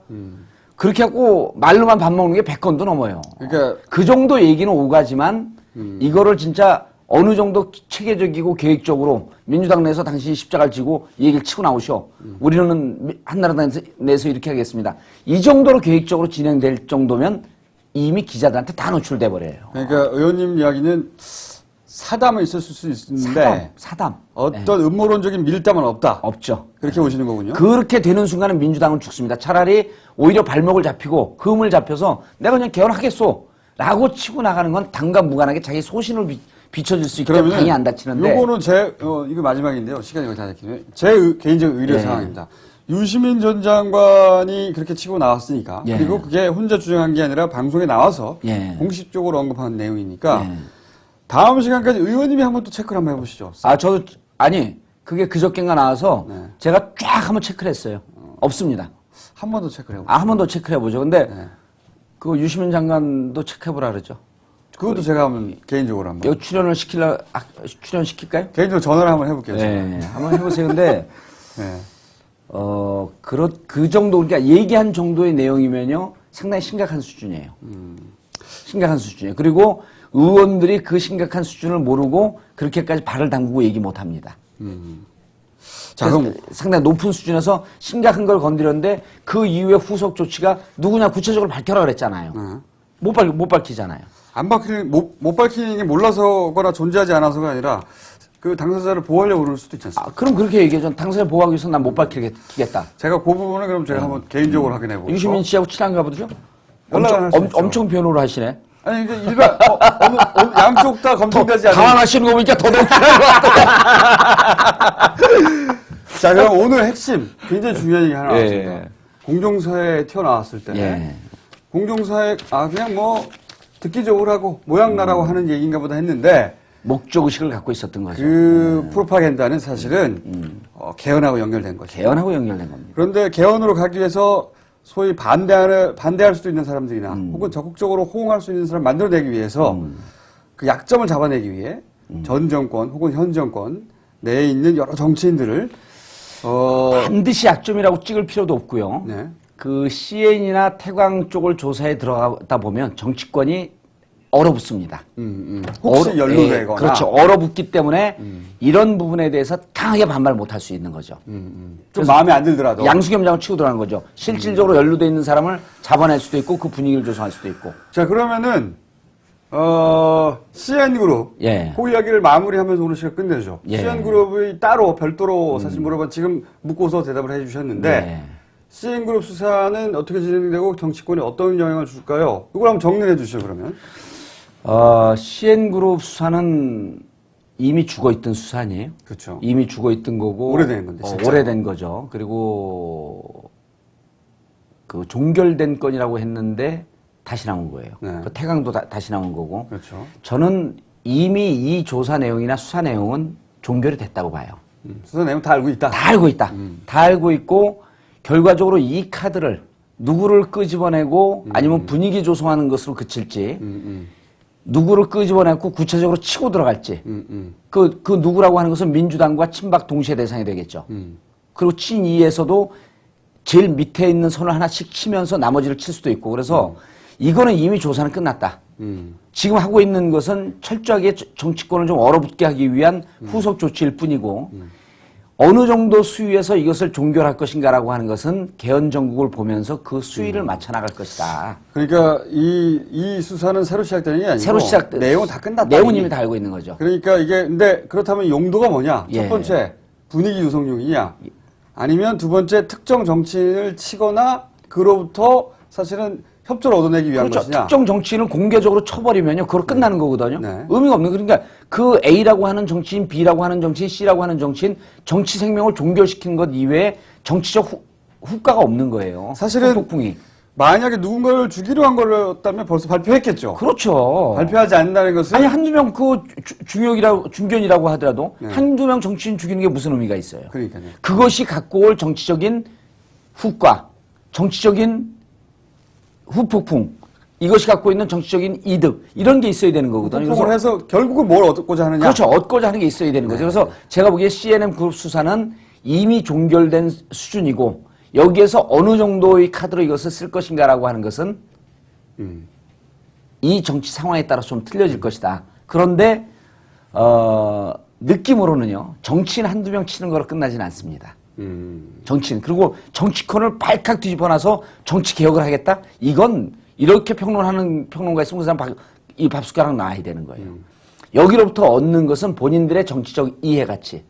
그렇게 하고 말로만 밥 먹는 게 100건도 넘어요. 그러니까 그 정도 얘기는 오가지만 이거를 진짜 어느 정도 체계적이고 계획적으로 민주당 내에서 당신이 십자가를 지고 이 얘기를 치고 나오셔. 우리는 한나라당 내에서 이렇게 하겠습니다. 이 정도로 계획적으로 진행될 정도면 이미 기자들한테 다 노출돼 버려요. 그러니까 의원님 이야기는 사담은 있었을 수 있는데 사담. 어떤 음모론적인 밀담은 없다. 없죠. 그렇게 보시는 거군요. 그렇게 되는 순간은 민주당은 죽습니다. 차라리 오히려 발목을 잡히고 흠을 잡혀서 내가 그냥 개헌하겠소 라고 치고 나가는 건 당과 무관하게 자기 소신을 비춰줄 수 있기 때문에 당이 안 다치는데. 요거는 이거 마지막인데요. 시간이 거의 다 됐기는 해요. 제 개인적 의료 상황입니다. 유시민 전 장관이 그렇게 치고 나왔으니까 예. 그리고 그게 혼자 주장한 게 아니라 방송에 나와서 예. 공식적으로 언급한 내용이니까 예. 다음 시간까지 의원님이 한번 또 체크를 한번 해보시죠. 그게 그저께인가 나와서 네. 제가 쫙 한번 체크를 했어요. 없습니다. 한 번 더 체크를 해보시죠. 한 번 더 체크를 해보죠. 근데 네. 그 유시민 장관도 체크해보라 그러죠. 그것도 제가 한번 개인적으로 한번. 여기 출연시킬까요? 개인적으로 전화를 한번 해볼게요. 제가. 네, 한번 해보세요. 근데, 네. 그 정도, 그러니까 얘기한 정도의 내용이면요, 상당히 심각한 수준이에요. 심각한 수준이에요. 그리고 의원들이 그 심각한 수준을 모르고 그렇게까지 발을 담그고 얘기 못 합니다. 자, 그럼 상당히 높은 수준에서 심각한 걸 건드렸는데 그 이후에 후속 조치가 누구냐 구체적으로 밝혀라 그랬잖아요. 못 밝히잖아요. 못 밝히는 게 몰라서거나 존재하지 않아서가 아니라 그 당사자를 보호하려고 그럴 수도 있지 않습니까? 그럼 그렇게 얘기하죠. 당사자 보호하기 위해서 난 못 밝히겠다. 제가 그 부분은 그럼 제가 한번 개인적으로 확인해 보고. 유시민 씨하고 친한가 보죠? 연락을 할수 있죠. 엄청 변호를 하시네. 아니, 이게 일반, 어느 양쪽 다 검증되지 않는. 당황하시는 거 보니까 더더욱 친한 것 같아요. 자, 그럼 오늘 핵심, 굉장히 중요한 얘기 하나 예. 나왔습니다. 공정사회에 튀어나왔을 때, 예. 공정사회, 그냥 뭐, 듣기적으로 하고, 모양나라고 하는 얘기인가 보다 했는데, 목적의식을 갖고 있었던 거죠. 그 프로파간다는 사실은, 개헌하고 연결된 거죠. 개헌하고 연결된 겁니다. 그런데 개헌으로 가기 위해서 소위 반대할 수도 있는 사람들이나 혹은 적극적으로 호응할 수 있는 사람 만들어내기 위해서 그 약점을 잡아내기 위해 전 정권 혹은 현 정권 내에 있는 여러 정치인들을 반드시 약점이라고 찍을 필요도 없고요. 네. 그 CN이나 태광 쪽을 조사에 들어가다 보면 정치권이 얼어붙습니다. 혹시 연루되거나 그렇죠. 얼어붙기 때문에 이런 부분에 대해서 강하게 반발 못할 수 있는 거죠. 좀 마음에 안 들더라도 양수겸장을 치고 들어가는 거죠. 실질적으로 연루돼 있는 사람을 잡아낼 수도 있고 그 분위기를 조성할 수도 있고. 자 그러면은 CN그룹 예. 그 이야기를 마무리하면서 오늘 시간 끝내죠. 예. CN그룹이 따로 별도로 사실 물어봐 지금 묶어서 대답을 해주셨는데 예. CN그룹 수사는 어떻게 진행되고 정치권에 어떤 영향을 줄까요? 이걸 한번 정리해 주시죠 그러면. CN그룹 수사는 이미 죽어있던 수사 아니에요? 그렇죠. 이미 죽어있던 거고. 오래된 건데, 진짜로. 오래된 거죠. 그리고 그 종결된 건이라고 했는데 다시 나온 거예요. 네. 그 태강도 다시 나온 거고. 그렇죠. 저는 이미 이 조사 내용이나 수사 내용은 종결이 됐다고 봐요. 수사 내용 다 알고 있다. 다 알고 있다. 다 알고 있고 결과적으로 이 카드를 누구를 끄집어내고 아니면 분위기 조성하는 것으로 그칠지 누구를 끄집어내고 구체적으로 치고 들어갈지 그 누구라고 하는 것은 민주당과 친박 동시에 대상이 되겠죠. 그리고 친이에서도 제일 밑에 있는 선을 하나씩 치면서 나머지를 칠 수도 있고 그래서 이거는 이미 조사는 끝났다. 지금 하고 있는 것은 철저하게 정치권을 좀 얼어붙게 하기 위한 후속 조치일 뿐이고 어느 정도 수위에서 이것을 종결할 것인가라고 하는 것은 개헌 정국을 보면서 그 수위를 맞춰 나갈 것이다. 그러니까 이 수사는 새로 시작되는 게 아니고 새로 시작 내용은 다 끝났다. 내용은 이미 다 알고 있는 거죠. 그러니까 이게 근데 그렇다면 용도가 뭐냐? 예. 첫 번째 분위기 조성용이냐? 아니면 두 번째 특정 정치인을 치거나 그로부터 사실은 협조를 얻어내기 위한 그렇죠. 것이냐? 특정 정치인을 공개적으로 쳐버리면요, 그걸 끝나는 거거든요. 네. 의미가 없는. 그러니까 그 A라고 하는 정치인, B라고 하는 정치인, C라고 하는 정치인, 정치 생명을 종결시킨 것 이외에 정치적 후과가 없는 거예요. 사실은 폭풍이. 만약에 누군가를 죽이려 한 거였다면 벌써 발표했겠죠. 그렇죠. 발표하지 않는다는 것은 아니 한두 명 그 중견이라고 하더라도 한두 명 정치인 죽이는 게 무슨 의미가 있어요. 그러니까요. 그것이 갖고 올 정치적인 후과, 정치적인 후폭풍, 이것이 갖고 있는 정치적인 이득 이런 게 있어야 되는 거거든요. 폭풍을 해서 결국은 뭘 얻고자 하느냐? 그렇죠. 얻고자 하는 게 있어야 되는 거죠. 그래서 제가 보기에 CNN 그룹 수사는 이미 종결된 수준이고 여기에서 어느 정도의 카드로 이것을 쓸 것인가라고 하는 것은 이 정치 상황에 따라서 좀 틀려질 것이다. 그런데 느낌으로는요. 정치인 한두 명 치는 거로 끝나지는 않습니다. 정치인. 그리고 정치권을 발칵 뒤집어놔서 정치 개혁을 하겠다? 이건 이렇게 평론하는 평론가 있으면 그 사람 이 밥숟가락 놔야 되는 거예요. 여기로부터 얻는 것은 본인들의 정치적 이해 가치.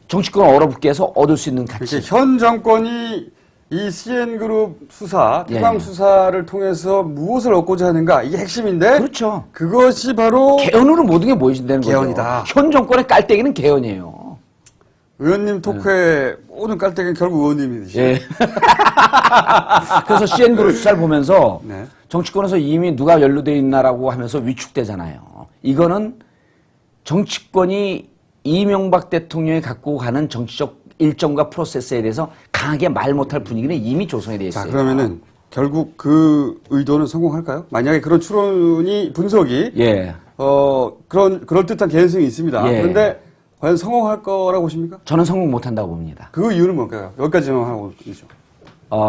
정치권을 얼어붙게 해서 얻을 수 있는 가치. 현 정권이 이 CN그룹 수사, 태광 예. 수사를 통해서 무엇을 얻고자 하는가 이게 핵심인데 그렇죠. 그것이 바로 개헌으로 모든 게 모여진다는 거죠. 개헌이다. 현 정권의 깔때기는 개헌이에요. 의원님 토크의 모든 깔때기는 결국 의원님이시죠. 예. 그래서 CN그룹 수사를 보면서 네. 정치권에서 이미 누가 연루되어 있나라고 하면서 위축되잖아요. 이거는 정치권이 이명박 대통령이 갖고 가는 정치적 일정과 프로세스에 대해서 강하게 말 못할 분위기는 이미 조성이 되어 있어요. 자, 그러면은 결국 그 의도는 성공할까요? 만약에 그런 추론이 분석이 예. 그럴듯한 개연성이 있습니다. 예. 그런데 과연 성공할 거라고 보십니까? 저는 성공 못한다고 봅니다. 그 이유는 뭘까요? 여기까지만 하고 있죠.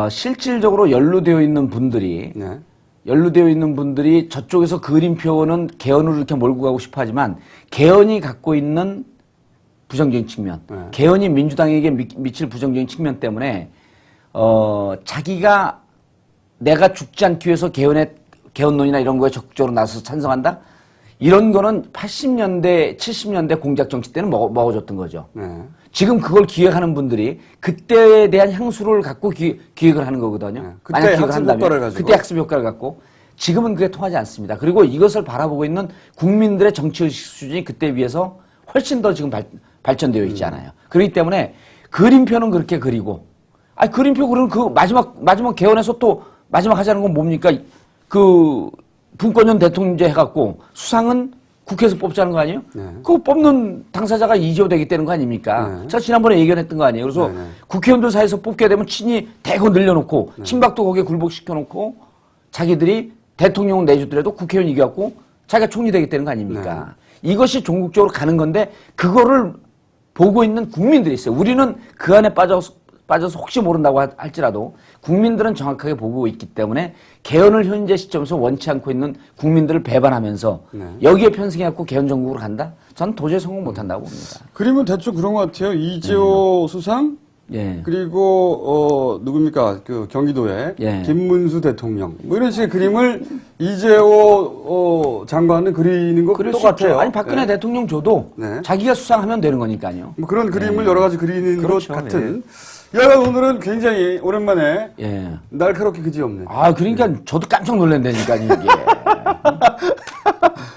실질적으로 연루되어 있는 분들이 네. 저쪽에서 그림표는 개헌으로 이렇게 몰고 가고 싶어 하지만 개헌이 갖고 있는 부정적인 측면, 네. 개헌이 민주당에게 미칠 부정적인 측면 때문에 자기가 내가 죽지 않기 위해서 개헌론이나 이런 거에 적극적으로 나서서 찬성한다? 이런 거는 80년대, 70년대 공작 정치 때는 먹어줬던 거죠. 네. 지금 그걸 기획하는 분들이 그때에 대한 향수를 갖고 기획을 하는 거거든요. 네. 그때 만약 기획을 학습 한다면 효과를 가지고. 그때 학습 효과를 갖고 지금은 그게 통하지 않습니다. 그리고 이것을 바라보고 있는 국민들의 정치의식 수준이 그때에 비해서 훨씬 더 지금 발전되어 있지 않아요. 그렇기 때문에 그림표는 그렇게 그리고 그림표 그리는 그 마지막 개헌에서 또 마지막 하자는 건 뭡니까? 그 분권전 대통령제 해갖고 수상은 국회에서 뽑자는 거 아니에요? 네. 그거 뽑는 당사자가 이재호되기 때는 거 아닙니까? 네. 제가 지난번에 예견했던 거 아니에요? 그래서 네. 국회의원들 사이에서 뽑게 되면 친이 대거 늘려놓고 친박도 거기에 굴복시켜놓고 자기들이 대통령을 내주더라도 국회의원 이겨갖고 자기가 총리 되기 때는 거 아닙니까? 이것이 종국적으로 가는 건데 그거를 보고 있는 국민들이 있어요. 우리는 그 안에 빠져서 혹시 모른다고 할지라도 국민들은 정확하게 보고 있기 때문에 개헌을 현재 시점에서 원치 않고 있는 국민들을 배반하면서 여기에 편승해갖고 개헌 정국으로 간다? 저는 도저히 성공 못한다고 봅니다. 그림은 대충 그런 것 같아요. 이재호 수상, 예. 그리고 누굽니까? 그 경기도의 예. 김문수 대통령. 뭐 이런 식의 그림을 이재호 장관은 그리는 것 그럴 수 똑같아요. 있죠. 아니 박근혜 네. 대통령 줘도 네. 자기가 수상하면 되는 거니까요. 뭐 그런 그림을 여러 가지 그리는 그렇죠. 것 같은. 야, 오늘은 굉장히 오랜만에 예. 날카롭게 그지없네. 그러니까 저도 깜짝 놀란다니까요, 이게.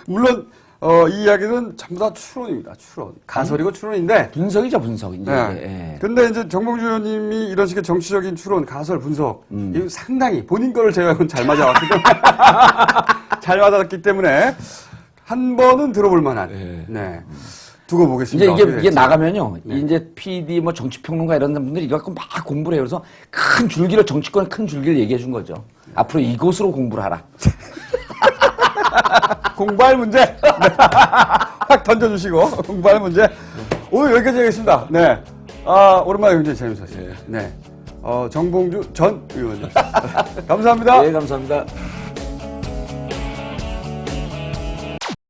물론 이 이야기는 전부 다 추론입니다. 추론. 가설이고 추론인데. 분석이죠, 분석. 이제. 네. 예. 근데 이제 정봉주 의원님이 이런 식의 정치적인 추론, 가설, 분석, 이거 상당히 본인 거를 제외하고는 잘 맞아왔기 때문에. 잘 맞았기 때문에 한 번은 들어볼 만한. 예. 네. 두고 보겠습니다. 이제 이게 나가면요. 이제 PD 뭐 정치평론가 이런 분들이 이거 갖고 막 공부를 해요. 그래서 큰 줄기를 정치권 큰 줄기를 얘기해 준 거죠. 앞으로 이것으로 공부를 하라. 공부할 문제. 네. 확 던져주시고 공부할 문제. 오늘 여기까지 하겠습니다. 네. 오랜만에 굉장히 재밌었어요. 네. 정봉주 전 의원이었습니다. 감사합니다. 네, 감사합니다.